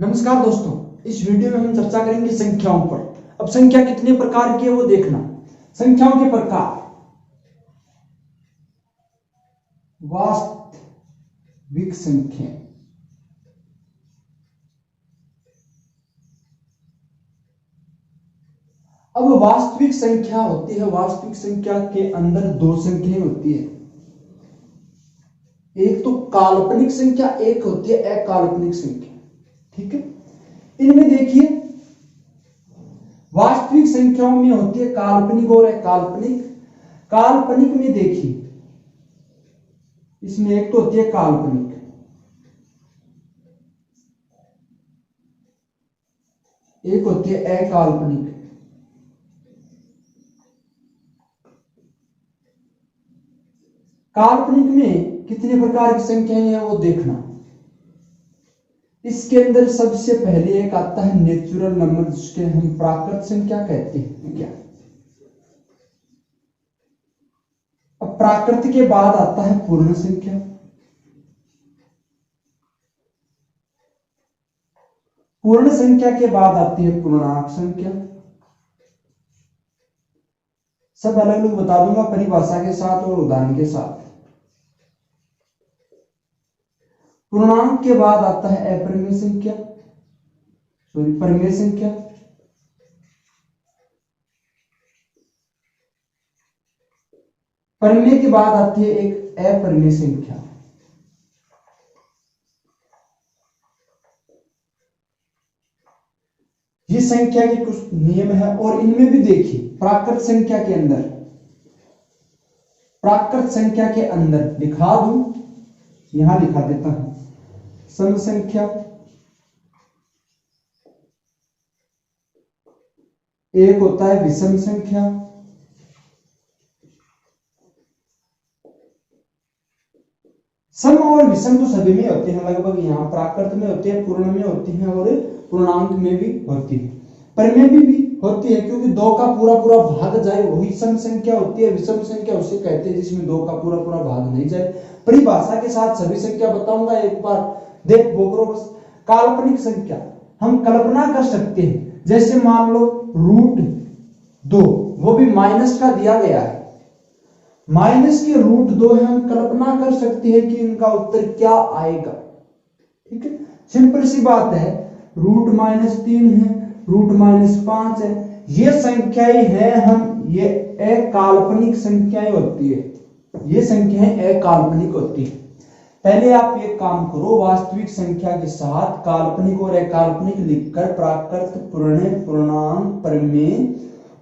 नमस्कार दोस्तों, इस वीडियो में हम चर्चा करेंगे संख्याओं पर। अब संख्या कितने प्रकार की है वो देखना। संख्याओं के प्रकार: वास्तविक संख्या, अब वास्तविक संख्या होती है, वास्तविक संख्या के अंदर दो संख्याएं होती है, एक तो काल्पनिक संख्या, एक होती है अकाल्पनिक संख्या। ठीक है, इनमें देखिए वास्तविक संख्याओं में होती है काल्पनिक और अकाल्पनिक। काल्पनिक में देखिए इसमें एक तो होती है काल्पनिक, एक होती है अकाल्पनिक। काल्पनिक में कितने प्रकार की संख्याएं हैं वो देखना। इसके अंदर सबसे पहले एक आता है नेचुरल नंबर, जिसके हम प्राकृत संख्या कहते हैं। क्या अब प्राकृत के बाद आता है पूर्ण संख्या, पूर्ण संख्या के बाद आती है पूर्णांक संख्या। सब अलग अलग बता दूंगा परिभाषा के साथ और उदाहरण के साथ। पूर्णांक के बाद आता है अपरिमेय संख्या, परिमेय संख्या। परिमेय के बाद आती है एक अपरिमेय संख्या। ये संख्या के कुछ नियम है और इनमें भी देखिए प्राकृत संख्या के अंदर, प्राकृत संख्या के अंदर लिखा दूं, यहां लिखा देता हूं सम संख्या, एक होता है विषम संख्या, सम और विषम तो सभी में होते हैं लगभग, यहां प्राकृत में होते हैं, पूर्ण में होती हैं और पूर्णांक में भी होती है, परिमेय भी होती है, क्योंकि दो का पूरा पूरा भाग जाए वही सम संख्या होती है। विषम संख्या उसे कहते हैं जिसमें दो का पूरा पूरा भाग नहीं जाए। परिभाषा के साथ सभी संख्या बताऊंगा, एक बार देख बोकरो बस। काल्पनिक संख्या हम कल्पना कर सकते हैं, जैसे मान लो √2, वो भी माइनस का दिया गया है, माइनस के √2 है, हम कल्पना कर सकते हैं कि इनका उत्तर क्या आएगा। ठीक है, सिंपल सी बात है, √-3 है, √-5 है, ये संख्याएं हैं, हम ये अकाल्पनिक संख्याएं होती है, ये संख्याएं अकाल्पनिक होती है। पहले आप एक काम करो, वास्तविक संख्या के साथ काल्पनिक और अकाल्पनिक लिखकर प्राकृत, पूर्ण, पूर्णांक, परिमेय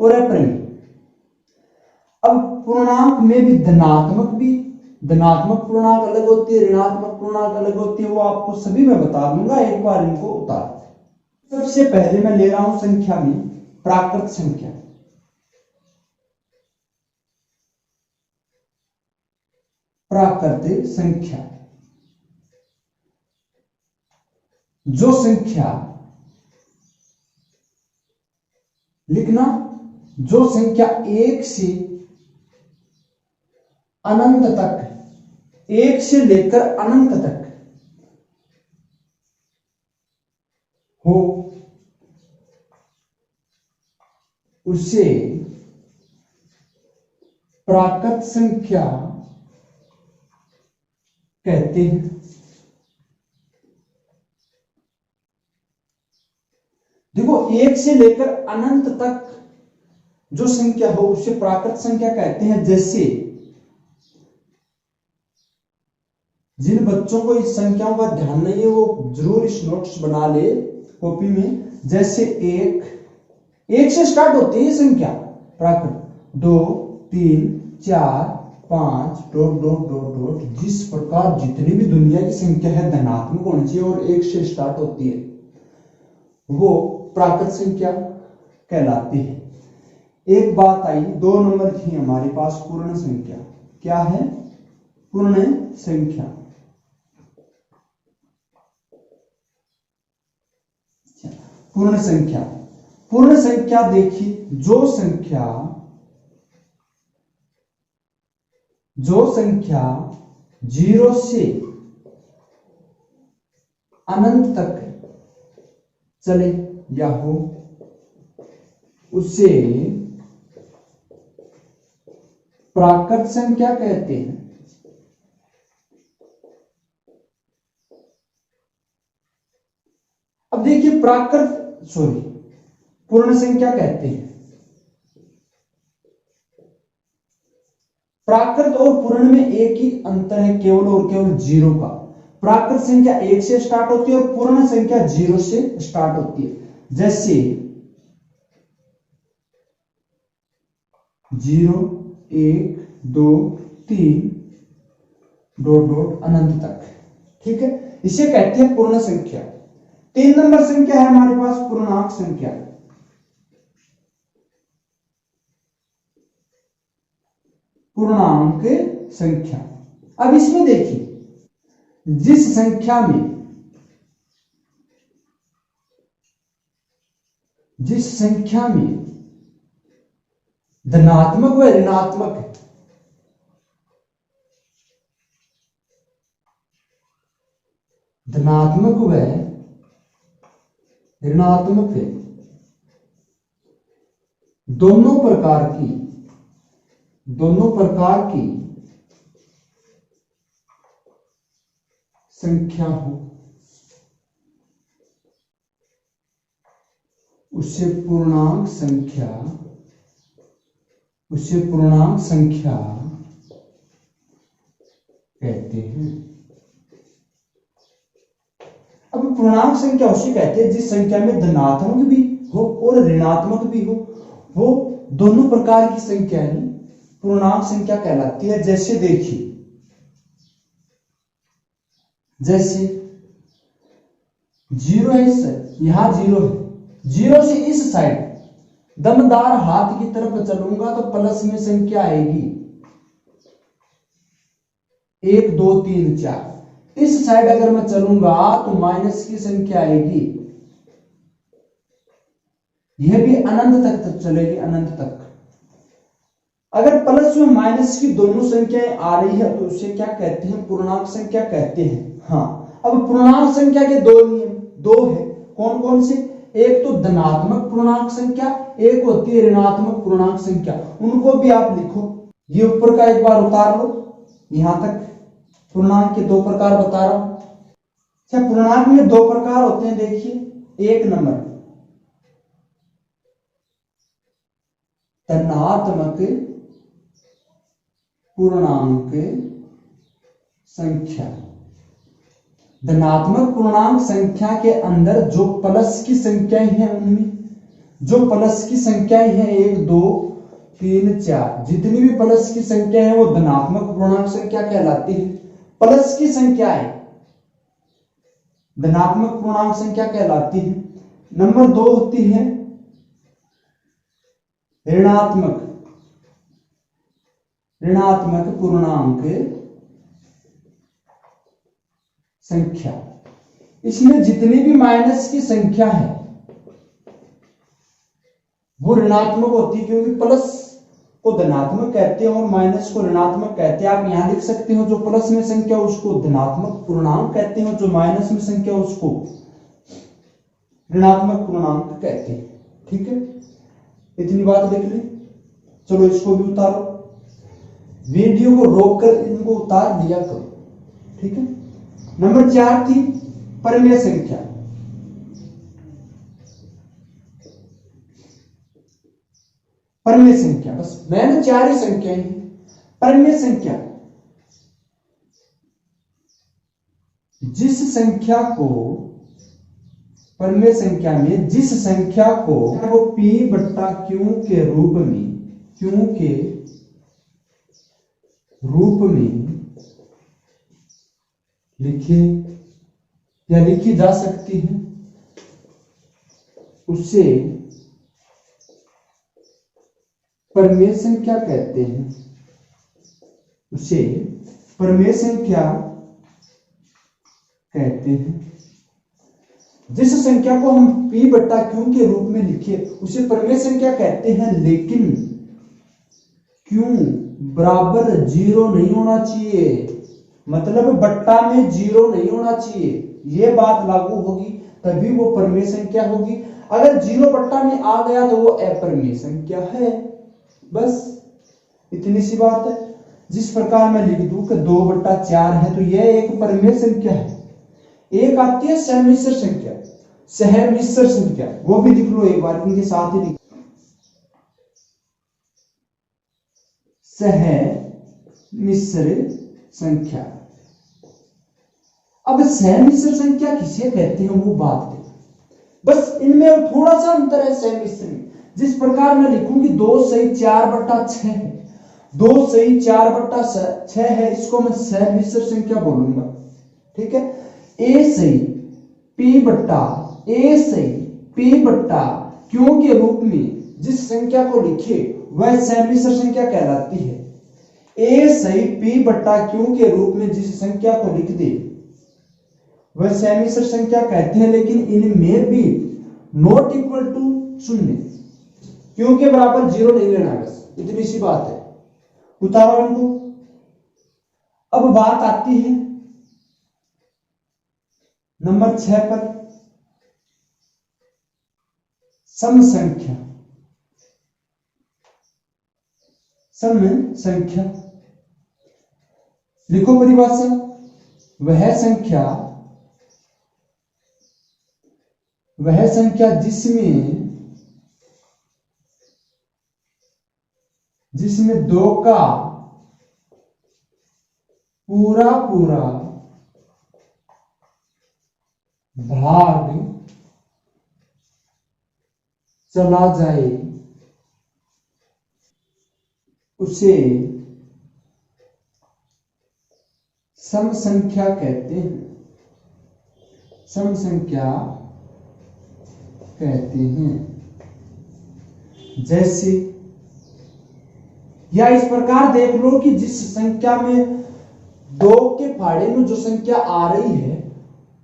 और अपरिमेय। अब पूर्णांक में भी धनात्मक पूर्णांक अलग होती है, ऋणात्मक पूर्णांक अलग होती है, वो आपको सभी मैं बता दूंगा, एक बार इनको उतार। सबसे पहले मैं ले रहा हूं संख्या में प्राकृत संख्या। प्राकृत संख्या, जो संख्या लिखना, जो संख्या एक से अनंत तक, एक से लेकर अनंत तक हो, उसे प्राकृत संख्या कहते हैं। देखो, एक से लेकर अनंत तक जो संख्या हो उसे प्राकृत संख्या कहते हैं। जैसे जिन बच्चों को इस संख्याओं का ध्यान नहीं है वो जरूर इस नोट्स बना ले कॉपी में। जैसे एक से स्टार्ट होती है संख्या प्राकृत, 2, 3, 4, 5 ... जिस प्रकार जितनी भी दुनिया की संख्या है धनात्मक होनी चाहिए और एक से स्टार्ट होती है, वो प्राकृत संख्या कहलाती है। एक बात आई, 2 नंबर थी हमारे पास पूर्ण संख्या। क्या है? पूर्ण संख्या। पूर्ण संख्या, पूर्ण संख्या देखिए, जो संख्या 0 से अनंत तक चले या हो, उसे प्राकृत संख्या कहते हैं। अब देखिए पूर्ण संख्या कहते हैं। प्राकृत और पूर्ण में एक ही अंतर है, केवल और केवल जीरो का। प्राकृत संख्या 1 से स्टार्ट होती है और पूर्ण संख्या 0 से स्टार्ट होती है। जैसे 0 1 2 3 डॉट डॉट अनंत तक, ठीक है, इसे कहते हैं पूर्ण संख्या। 3 नंबर संख्या है हमारे पास पूर्णांक संख्या। पूर्णांक संख्या, अब इसमें देखिए, जिस संख्या में धनात्मक व ऋणात्मक है, धनात्मक व ऋणात्मक है, दोनों प्रकार की संख्या हो, उसे पूर्णांक संख्या कहते हैं। अब पूर्णांक संख्या उसे कहते हैं जिस संख्या में धनात्मक भी हो और ऋणात्मक भी हो, वो दोनों प्रकार की संख्या ही पूर्णांक संख्या कहलाती है। जैसे देखिए, जैसे 0 है, यहां 0 है, 0 से इस साइड दमदार हाथ की तरफ चलूंगा तो प्लस में संख्या आएगी 1 2 3 4। इस साइड अगर मैं चलूंगा तो माइनस की संख्या आएगी, यह भी अनंत तक चलेगी, अनंत तक। अगर प्लस में माइनस की दोनों संख्याएं आ रही है तो उसे क्या कहते हैं? पूर्णांक संख्या कहते हैं। हाँ, अब पूर्णांक संख्या के दो नियम, दो है, कौन कौन से? एक तो धनात्मक पूर्णांक संख्या, एक होती है ऋणात्मक पूर्णांक संख्या। उनको भी आप लिखो, ये ऊपर का एक बार उतार लो, यहां तक पूर्णांक के दो प्रकार बता रहा हूं। अच्छा, पूर्णांक में दो प्रकार होते हैं, देखिए। एक नंबर धनात्मक पूर्णांक संख्या। धनात्मक पूर्णांक संख्या के अंदर जो प्लस की संख्याएं हैं, उनमें जो प्लस की संख्याएं हैं 1 2 3 4, जितनी भी प्लस की संख्या है वो धनात्मक पूर्णांक संख्या कहलाती है। प्लस की संख्याएं धनात्मक पूर्णांक संख्या कहलाती है। नंबर 2 होती है ऋणात्मक पूर्णांक संख्या। इसमें जितनी भी माइनस की संख्या है वो ऋणात्मक होती है, क्योंकि प्लस को धनात्मक कहते हैं और माइनस को ऋणात्मक कहते हैं। आप यहां लिख सकते हो, जो प्लस में संख्या उसको धनात्मक पूर्णांक कहते हैं, जो माइनस में संख्या उसको ऋणात्मक पूर्णांक कहते हैं। ठीक है, इतनी बात लिख ली। चलो इसको भी उतारो, वीडियो को रोककर इनको उतार लिया करो। ठीक है। नंबर 4 थी परिमेय संख्या। परिमेय संख्या, बस मैंने 4 ही संख्याएं हैं। परिमेय संख्या जिस संख्या को, परिमेय संख्या में जिस संख्या को वो p/q के रूप में लिखे या लिखी जा सकती है, उसे परिमेय संख्या कहते हैं। उसे परिमेय संख्या कहते हैं। जिस संख्या को हम p/q के रूप में लिखे उसे परिमेय संख्या कहते हैं, लेकिन q बराबर 0 नहीं होना चाहिए, मतलब बट्टा में 0 नहीं होना चाहिए। यह बात लागू होगी तभी वो परिमेय संख्या होगी। अगर 0 में आ गया तो वो अपरिमेय संख्या है। बस इतनी सी बात है। जिस प्रकार मैं लिख दूं कि 2/4 है तो यह एक परिमेय संख्या है। एक आती है सहमिश्र संख्या, सहमिश्र संख्या, वो भी लिख लो एक बार, इनके साथ ही लिख, सहमिश्र संख्या। अब सहमिश्र संख्या किसे कहते हैं वो बात है, बस इनमें थोड़ा सा अंतर है सहमिश्र में। जिस प्रकार मैं लिखूंगी 2 सही 4/6 है, 2 सही 4/6 है, इसको मैं सहमिश्र संख्या बोलूंगा। ठीक है, ए सही p बट्टा क्यों के रूप में जिस संख्या को लिखे वह सहमिश्र संख्या कहलाती है। ए सही p बट्टा क्यों के रूप में जिस संख्या को लिख दे वह सहमिश्र संख्या कहते हैं। लेकिन इनमें भी नॉट इक्वल टू 0, क्यों के बराबर 0 नहीं लेना, बस इतनी सी बात है। उतारो इनको। अब बात आती है नंबर 6 पर, सम संख्या। सम संख्या लिखो परिभाषा, वह संख्या जिसमें 2 का पूरा भाग चला जाए उसे सम संख्या कहते हैं। सम संख्या कहते हैं। जैसे या इस प्रकार देख लो कि जिस संख्या में 2 के फाड़े में जो संख्या आ रही है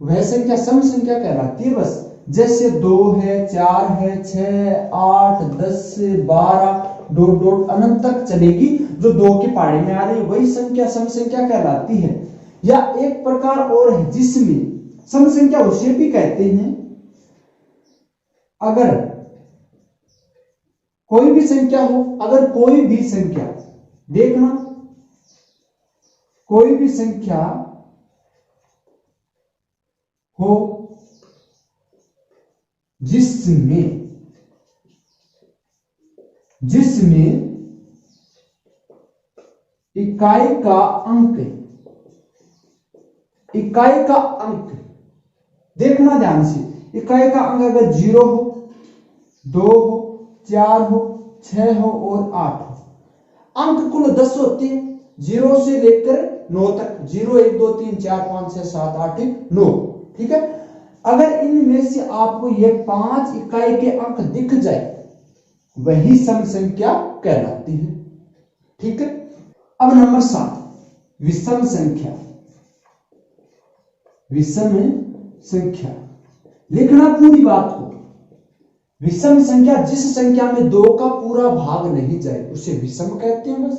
वह संख्या सम संख्या कहलाती है। बस जैसे 2 है, 4 है, 6, 8, 10, 12 डॉट डॉट अनंत तक चलेगी, जो 2 के पाड़े में आ रही है वही संख्या सम संख्या कहलाती है। या एक प्रकार और है जिसमें सम संख्या उसे भी कहते हैं अगर कोई भी संख्या हो, अगर कोई भी संख्या, देखना कोई भी संख्या हो जिसमें इकाई का अंक देखना ध्यान से, इकाई का अंक अगर 0 हो, 2 हो, 4 हो, 6 हो और 8 हो, अंक कुल 10 होते हैं 0 से लेकर 9 तक, 0 1 2 3 4 5 6 7 8 9। ठीक है, अगर इनमें से आपको ये 5 इकाई के अंक दिख जाए वही सम संख्या कहलाती है। ठीक है, अब नंबर 7 विषम संख्या। विषम संख्या लिखना पूरी बात को। विषम संख्या जिस संख्या में 2 का पूरा भाग नहीं जाए उसे विषम कहते हैं। बस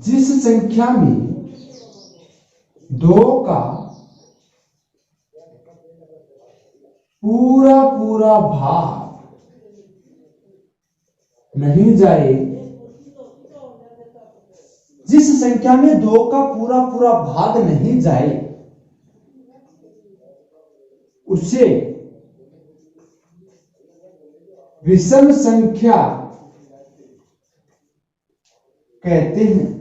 जिस संख्या में 2 का पूरा भाग नहीं जाए, जिस संख्या में 2 का पूरा भाग नहीं जाए उसे विषम संख्या कहते हैं।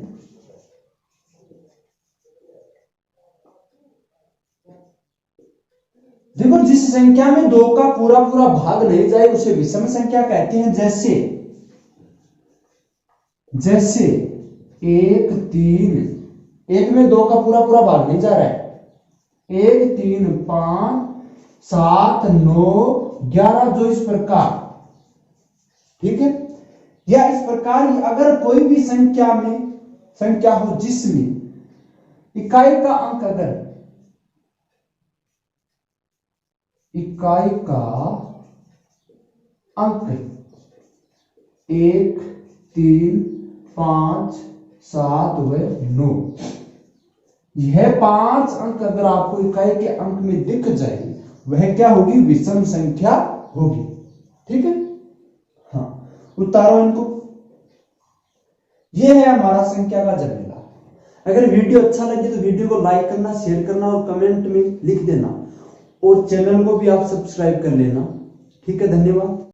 देखो, जिस संख्या में 2 का पूरा भाग नहीं जाए उसे विषम संख्या कहते हैं। जैसे 1 3, एक में 2 का पूरा भाग नहीं जा रहा है, 1 3 5 7 9 11, जो इस प्रकार। ठीक है, या इस प्रकार ही अगर कोई भी संख्या हो जिसमें इकाई का अंक 1 3 5 7 व 9, यह 5 अंक अगर आपको इकाई के अंक में दिख जाए वह क्या होगी, विषम संख्या होगी। ठीक है, हाँ उतारो इनको। यह है हमारा संख्या का झमेला। अगर वीडियो अच्छा लगे तो वीडियो को लाइक करना, शेयर करना और कमेंट में लिख देना, और चैनल को भी आप सब्सक्राइब कर लेना। ठीक है, धन्यवाद।